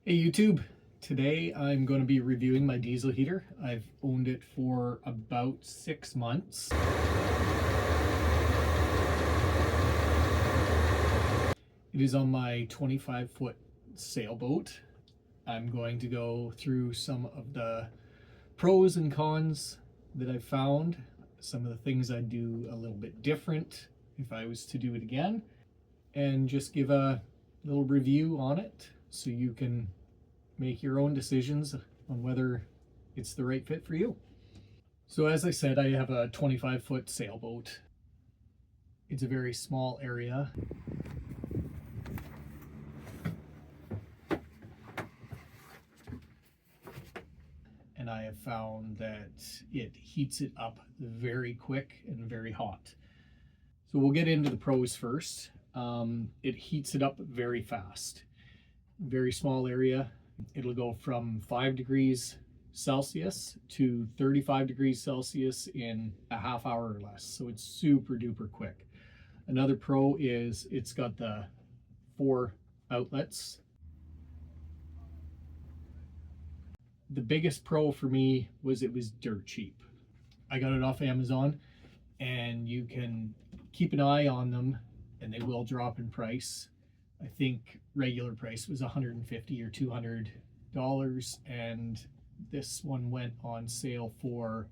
Hey YouTube, today I'm going to be reviewing my diesel heater. I've owned it for about 6 months. It is on my 25-foot sailboat. I'm going to go through some of the pros and cons that I've found, some of the things I'd do a little bit different if I was to do it again, and just give a little review on it so you can make your own decisions on whether it's the right fit for you. So as I said, I have a 25-foot sailboat. It's a very small area. And I have found that it heats it up very quick and very hot. So we'll get into the pros first. It heats it up very fast. Very small area. It'll go from 5 degrees Celsius to 35 degrees Celsius in a half hour or less. So it's super duper quick. Another pro is it's got the 4 outlets. The biggest pro for me was it was dirt cheap. I got it off Amazon, and you can keep an eye on them and they will drop in price. I think regular price was $150 or $200, and this one went on sale for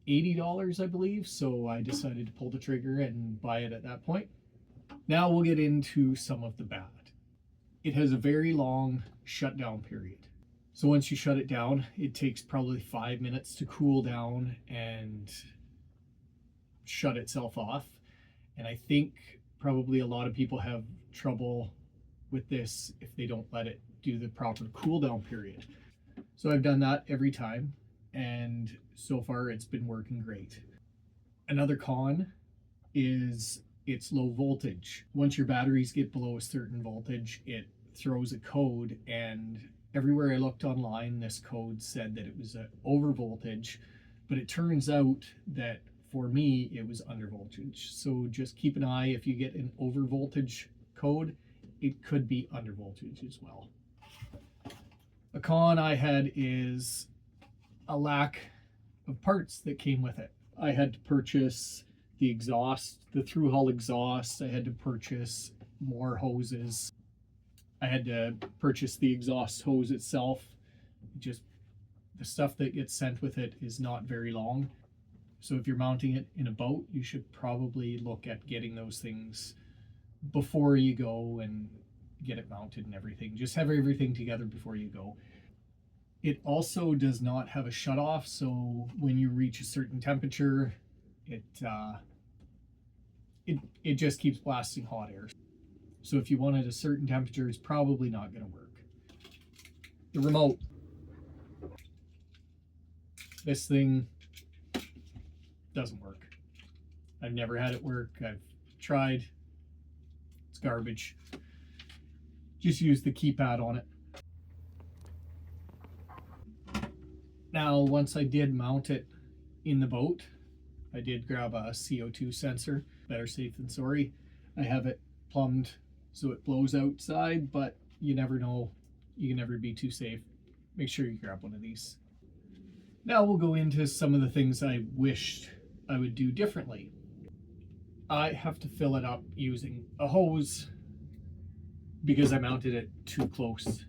$80, I believe. So I decided to pull the trigger and buy it at that point. Now we'll get into some of the bad. It has a very long shutdown period. So once you shut it down, it takes probably 5 minutes to cool down and shut itself off. And I think probably a lot of people have trouble with this if they don't let it do the proper cool down period. So I've done that every time, and so far it's been working great. Another con is it's low voltage. Once your batteries get below a certain voltage, it throws a code, and everywhere I looked online, this code said that it was over voltage, but it turns out that for me, it was under voltage. So just keep an eye. If you get an over voltage code, it could be under voltage as well. A con I had is a lack of parts that came with it. I had to purchase the exhaust, the through hull exhaust. I had to purchase more hoses. I had to purchase the exhaust hose itself. Just the stuff that gets sent with it is not very long. So if you're mounting it in a boat, you should probably look at getting those things before you go and get it mounted and everything. Just have everything together before you go. It also does not have a shut off, so when you reach a certain temperature, it just keeps blasting hot air. So if you wanted a certain temperature, it's probably not going to work. The remote. This thing doesn't work. I've never had it work. I've tried. It's garbage. Just use the keypad on it. Now, once I did mount it in the boat, I did grab a CO2 sensor. Better safe than sorry. I have it plumbed so it blows outside, but you never know. You can never be too safe. Make sure you grab one of these. Now we'll go into some of the things I wished I would do differently. I have to fill it up using a hose because I mounted it too close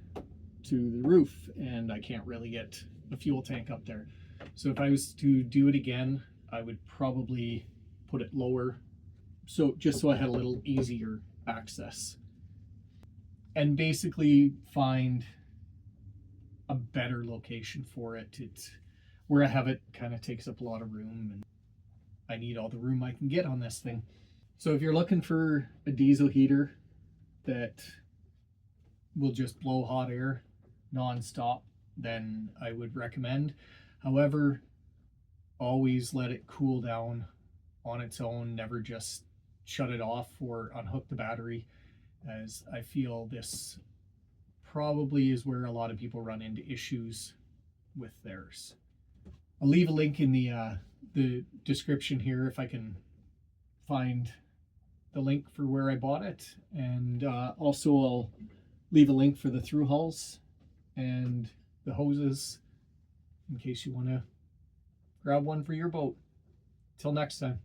to the roof and I can't really get a fuel tank up there. So if I was to do it again, I would probably put it lower, so just so I had a little easier access, and basically find a better location for it. It's where I have it kind of takes up a lot of room, and I need all the room I can get on this thing. So if you're looking for a diesel heater that will just blow hot air non-stop, then I would recommend. However, always let it cool down on its own. Never just shut it off or unhook the battery, as I feel this probably is where a lot of people run into issues with theirs. I'll leave a link in the description here if I can find the link for where I bought it, and also I'll leave a link for the through hulls and the hoses in case you want to grab one for your boat. Till next time.